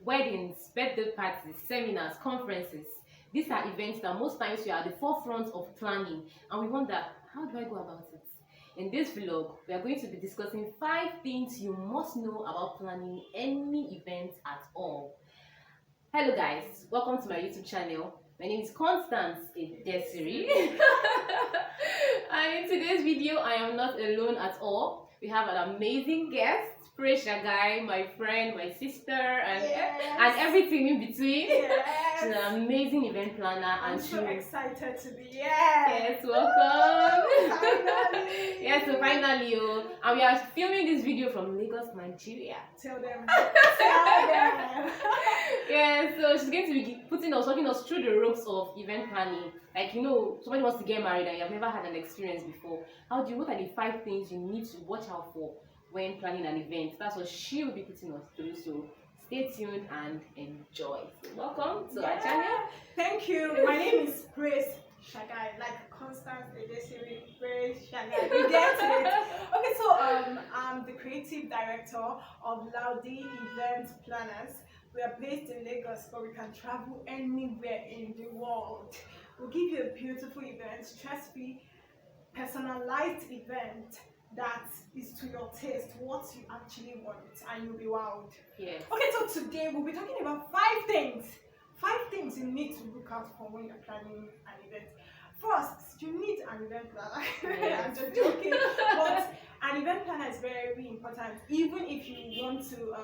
weddings, birthday parties, seminars, conferences. These are events that most times we are at the forefront of planning, and we wonder, how do I go about it? In this vlog, we are going to be discussing 5 things you must know about planning any event at all. Hello guys, welcome to my YouTube channel. My name is Constance Desiri. And in today's video, I am not alone at all. We have an amazing guest, Praise Shagai, my friend, my sister, and everything in between. Yes. She's an amazing event planner, I'm and so excited to be here. Yes, welcome. Finally. Yes, so finally, and we are filming this video from Lagos, Nigeria. Tell them. Tell them. Yeah, so she's going to be walking us through the ropes of event planning. Like, somebody wants to get married and you have never had an experience before. What are the 5 things you need to watch out for when planning an event? That's what she will be putting us through. So stay tuned and enjoy. So welcome to our channel. Thank you. My name is Praise Shagai, like Constance Desiri. Praise Shagai. You get it? Okay, so I'm the creative director of Laudi Event Planners. We are based in Lagos, but we can travel anywhere in the world. We'll give you a beautiful event, stress-free, personalized event that is to your taste, what you actually want, and you'll be wowed. Yes. Okay, so today we'll be talking about 5 things. 5 things you need to look out for when you're planning an event. First, you need an event planner. Yes. I'm just joking, but an event planner is very important. Even if you want to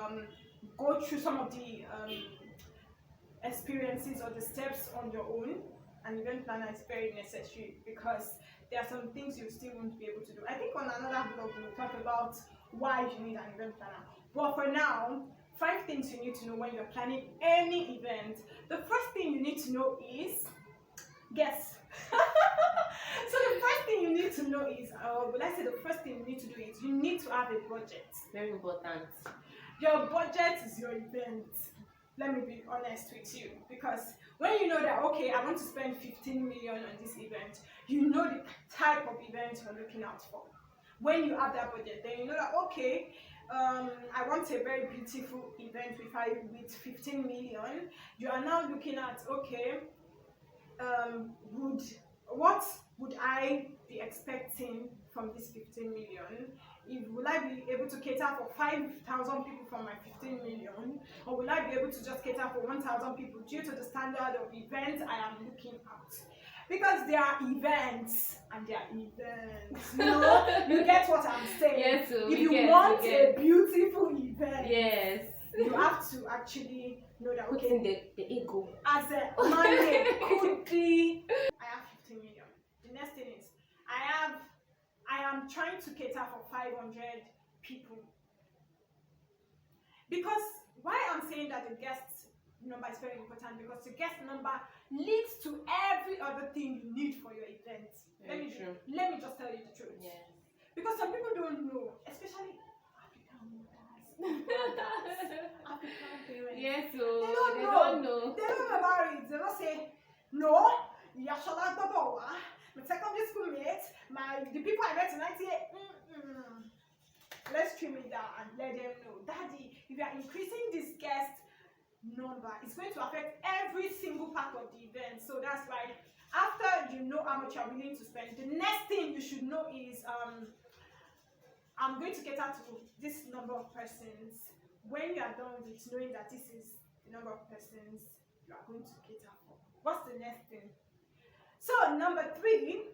go through some of the experiences or the steps on your own, an event planner is very necessary because there are some things you still won't be able to do. I think on another vlog we'll talk about why you need an event planner. But for now, 5 things you need to know when you're planning any event. The first thing you need to know is guess. So the first thing you need to know is, the first thing you need to do is you need to have a budget. Very important. Your budget is your event. Let me be honest with you, because when you know that, okay, I want to spend 15 million on this event, you know the type of event you're looking out for. When you have that budget, then you know that, okay, I want a very beautiful event with 15 million. You are now looking at, okay, what would I be expecting from this 15 million? Will I be able to cater for 5,000 people from my 15 million? Or will I be able to just cater for 1,000 people due to the standard of events I am looking at? Because there are events and there are events. You get what I'm saying? Yes, so if you want a beautiful event, yes, you have to actually know that, put okay, in the ego. as a money quickly, I have 15 million. The next thing is I am trying to cater for 500 people. Because why I'm saying that the guest number is very important, because the guest number leads to every other thing you need for your event. Let me just tell you the truth. Yes. Because some people don't know, especially African mothers, African parents. Yes, so They don't know. They don't know about it. They don't say, no, Yashala Dodowa, my secondary school mate, the people I met in 98, let's trim it down and let them know. Daddy, if you are increasing this guest number, it's going to affect every single part of the event. So that's why after you know how much you're willing to spend, the next thing you should know is I'm going to cater to this number of persons. When you are done with knowing that this is the number of persons you are going to cater for, what's the next thing? So number three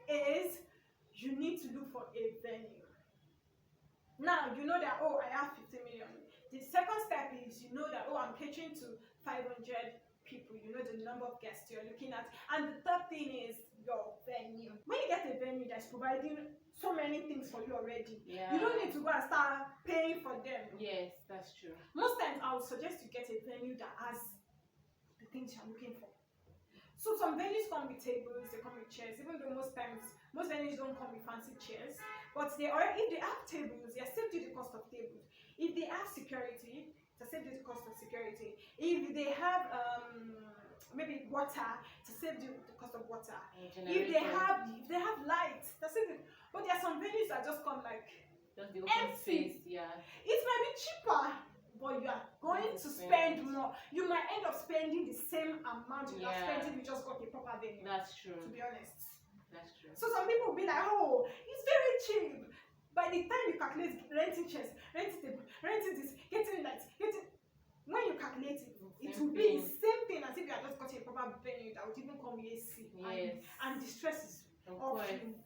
is you need to look for a venue. Now you know that, oh, I have 50 million. The second step is you know that, oh, I'm catering to 500 people. You know the number of guests you're looking at. And the third thing is your venue. When you get a venue that's providing so many things for you already, you don't need to go and start paying for them. Yes, that's true. Most times I would suggest you get a venue that has the things you're looking for. So some venues come with tables, they come with chairs, even though most times most venues don't come with fancy chairs, but if they have tables, they are saved you the cost of tables. If they have security, to save you the cost of security. If they have maybe water, to save you the cost of water. If they have lights, that's it. But there are some venues that just come like Just the open Empty. space, yeah. It might be cheaper, but you are going to spend more. You might end up spending the same amount you have spent if you just got a proper venue. That's true. To be honest. That's true. So some people will be like, oh, it's very cheap. By the time you calculate renting chairs, renting table, renting this, getting lights, when you calculate it, it will be the same thing as if you had just got a proper venue that would even come with AC. Yes. And the stress is Of off course. you.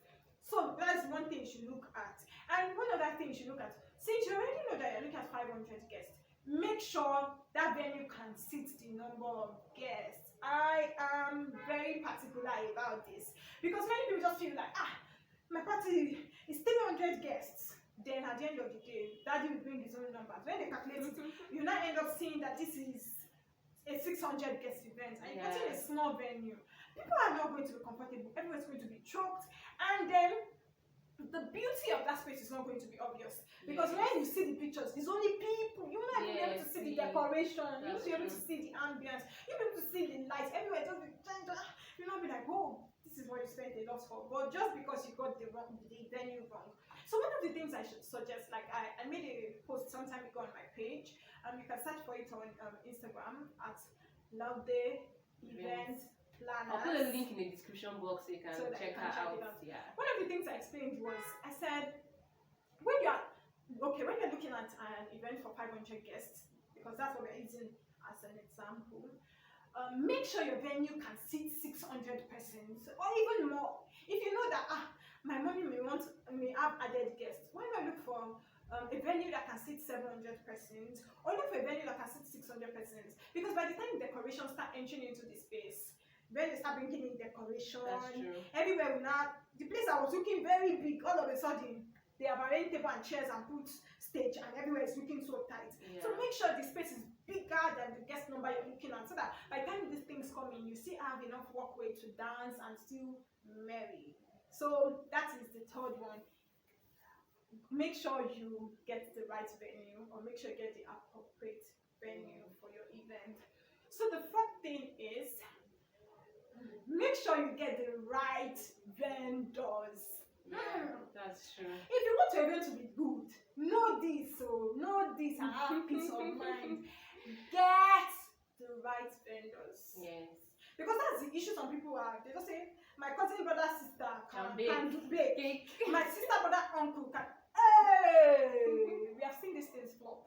So that's one thing you should look at. And one other thing you should look at, since you already know that you're looking at 500 guests, make sure that venue can seat the number of guests. I am very particular about this because many people just feel like, my party is 300 guests. Then at the end of the day, daddy will bring his own numbers. When they calculate it, you now end up seeing that this is a 600 guest event and you're getting a small venue. People are not going to be comfortable. Everyone's going to be choked, and then the beauty of that space is not going to be obvious because when you see the pictures, it's only people. You're not even able to see the decoration. You won't be able to see the ambience. You'll be able to see the lights everywhere. Just be you'll not be like, oh, this is what you spent a lot for. But just because you got the venue wrong. So one of the things I should suggest, like I made a post some time ago on my page. You can search for it on Instagram at Laude Event Planners. I'll put a link in the description box so you can check her out. Yeah. One of the things I explained was I said when you're looking at an event for 500 guests, because that's what we're using as an example, make sure your venue can seat 600 persons or even more. If you know that my mommy may have added guests, why not look for a venue that can seat 700 persons or look for a venue that can seat 600 persons? Because by the time decorations start entering into the space, when they start bringing in decoration, everywhere the place that was looking very big, all of a sudden they have arranged table and chairs and put stage, and everywhere is looking so tight. So make sure the space is bigger than the guest number you're looking at, so that by the time these things come in, you still have enough walkway to dance and still merry. So that is the third one. Make sure you get the right venue, or make sure you get the appropriate venue for your event. So the fourth thing is, make sure you get the right vendors. That's true. If you want your event to be good, know this, and have peace of mind. Get the right vendors. Yes. Because that's the issue some people have. They just say, my cousin, brother, sister can bake. My sister, brother, uncle can. Hey! We have seen these things flop.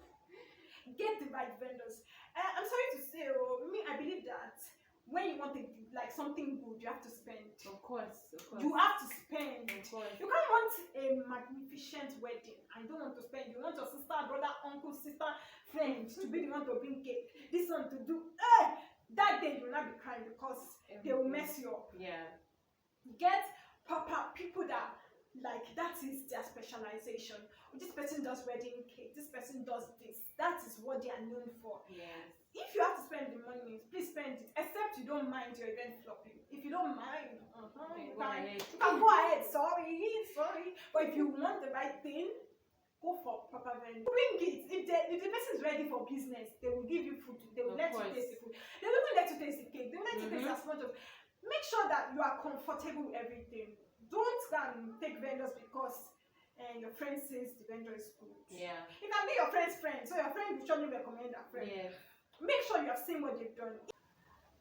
Get the right vendors. I'm sorry to say, I believe that when you want something good, you have to spend. Of course. You have to spend. Of course. You can't want a magnificent wedding and don't want to spend. You want your sister, brother, uncle, sister, friend to be the one to bring cake. This one to do. That day you will not be crying because they will mess you up. Yeah. Get proper people that is their specialization. This person does wedding cake. This person does this. That is what they are known for. Yes. If you have to spend the money, please spend it. Except you don't mind your event flopping. If you don't mind, you can go ahead. Sorry. But if you want the right thing, go for proper venue. Bring it. If the person is ready for business, they will give you food. They will let you taste the food. They will even let you taste the cake. They will let you taste as much of. Make sure that you are comfortable with everything. Don't take vendors because your friend says the vendor is good. Yeah. It can be your friend's friend, so your friend will surely recommend that friend. Yeah. Make sure you have seen what they've done.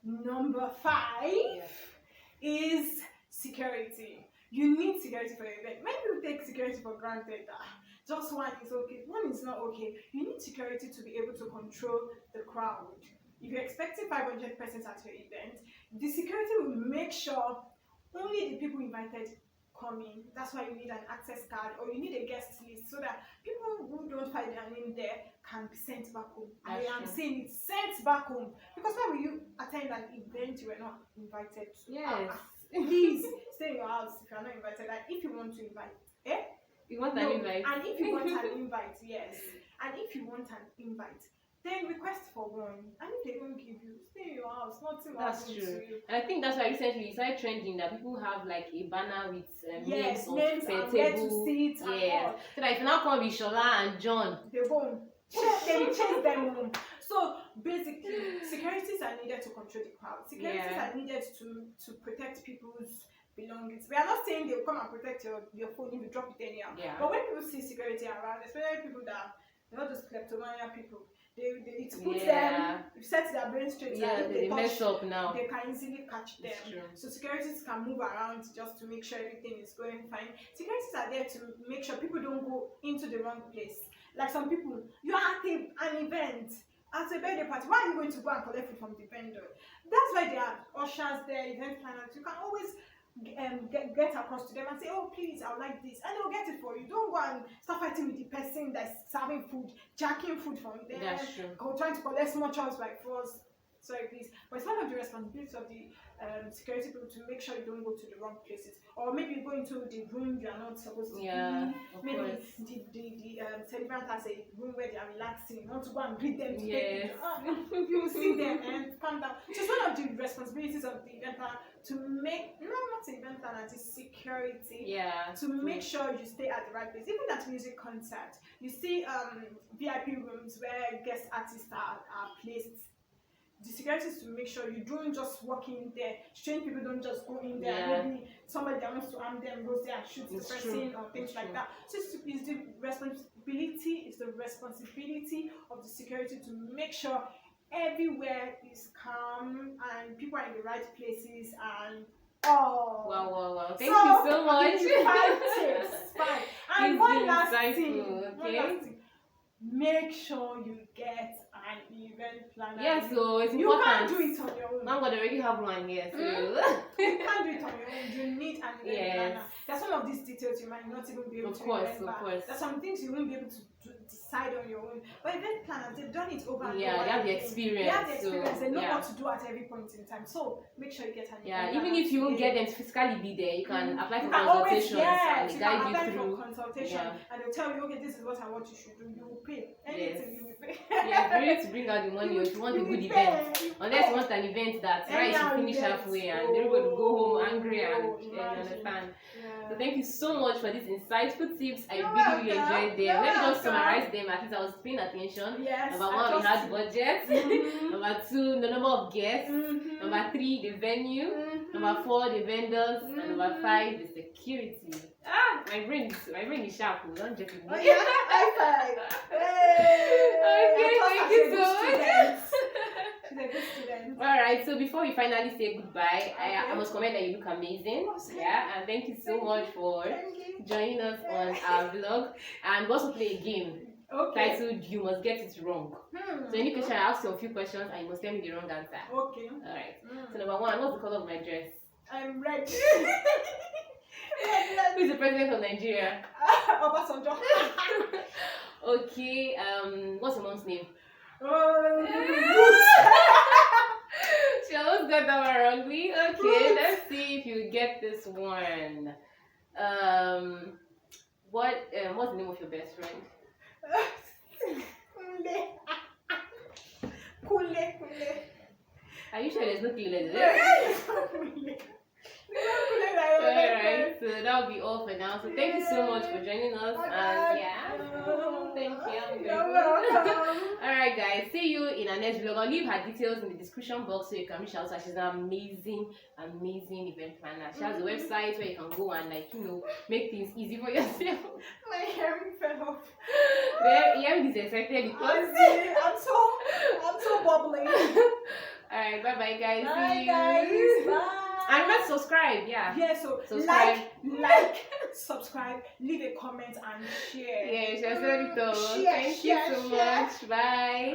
Number 5 is security. You need security for your event. Many people take security for granted. Just one is okay, one is not okay. You need security to be able to control the crowd. If you're expecting 500 persons at your event, the security will make sure only the people invited come in. That's why you need an access card, or you need a guest list, so that people who don't find their name there can be sent back home. I am saying it's sent back home, because why will you attend an event you were not invited to? Yes. Please stay in your house if you are not invited. And if you want to invite, you want an invite? And if you want an invite, yes. And if you want an invite, then request for one. And if they don't give you, stay in your house. Nothing That's happens true. to you. And I think that's why recently it started trending that people have like a banner with Yes, names and of where to table. sit and all. So that if you now come with Shola and John, They won't. They will chase them home. So basically, securities are needed to control the crowd. Securities are needed to protect people's belongings. We are not saying they will come and protect your phone if you drop it anyhow. Yeah. But when people see security around, especially people that they're not just kleptomania people, it puts them, it sets their brain straight. Yeah, and if they touch, mess up now. they can easily catch them. It's true. So securities can move around just to make sure everything is going fine. Securities are there to make sure people don't go into the wrong place. Like some people, you are at an event, at a birthday party, why are you going to go and collect food from the vendor? That's why there are ushers there, event planners. You can always get across to them and say, oh please, I would like this, and they'll get it for you. Don't go and start fighting with the person that's serving food, jacking food from them. That's true. Or trying to collect small chops by force. Sorry please, but it's one of the responsibilities of the security people to make sure you don't go to the wrong places, or maybe you go into the room you are not supposed to Yeah, be. Maybe the celebrant has a room where they are relaxing. You want to go and greet them to Yes. you will see them and calm down. So it's one of the responsibilities of the event planner to make not the event planner, the security. Yeah. To make sure you stay at the right place. Even at music concert, you see VIP rooms where guest artists are placed. The security is to make sure you don't just walk in there. Strange people don't just go in there. Yeah. Maybe somebody that wants to harm them goes there and shoots the person or things like that. So it's the responsibility of the security to make sure everywhere is calm and people are in the right places and Wow. Thank you so much. I'll give you 5 tips. 5. And one last Okay. thing. Make sure you get an event planner. Yeah, so it's you important. can't do it on your own. I'm gonna already have one here, so You can't do it on your own. You need an event Yes. planner. There's some of these details you might not even be able to remember. Of course. There's some things you won't be able to decide on your own. But event planners, they've done it over and over. Yeah, they have the experience. They have the experience. So, they know yeah. what to do at every point in time. So make sure you get an event Yeah, planner. even if you won't get them to physically be there, you can apply for You can always, consultations and they you can guide apply you through. for consultation, Yeah. and they'll tell you, okay, this is what I want you should do. You will pay anything. You will pay. Yeah, for you to bring out the money, or if you want a good event. Unless you want an event that right you finish halfway and everybody will go home angry and you understand. Yeah. So thank you so much for these insightful tips. I You're really welcome. enjoyed them. You're Let me just welcome. summarize them. At least I was paying attention. Yes. Number 1, we had budget. Mhm. Number 2, the number of guests. Mhm. Number 3, the venue. Mhm. Number 4, the vendors. And number Mhm. 5, the security. My brain is sharp. Don't joke with me. Oh yeah, high five. Hey. Okay, thank you so much. She's a good student. Alright, so before we finally say goodbye, I Okay. must comment that you look amazing. Oh, thank Yeah, and thank you so Thank much you. for Thank you. joining us on our vlog. And we also play a game Okay. titled You Must Get It Wrong. So any question, I ask you a few questions and you must tell me the wrong answer. Okay. Alright. Mm. So number 1, what's the color of my dress? I'm ready. Who is the president of Nigeria? Obasanjo. Okay, what's your mom's name? She almost got that one wrongly. Okay, let's see if you get this one. What's the name of your best friend? Kule. Are you sure there's no clue Kule. Alright, so that'll be all for now. So thank you so much for joining us. And yeah, thank you. You're welcome. Alright guys, see you in our next vlog. I'll leave her details in the description box so you can reach out to her. She's an amazing event planner. She has a website where you can go and make things easy for yourself. My hair fell off. Yeah, is excited because I'm so bubbly. alright, bye guys. Bye See you. guys. Bye. And let's subscribe, yeah. Yeah, so Subscribe. like, subscribe, leave a comment and share. Yeah, she has said it all. Share, Thank you share, so share. much. Bye.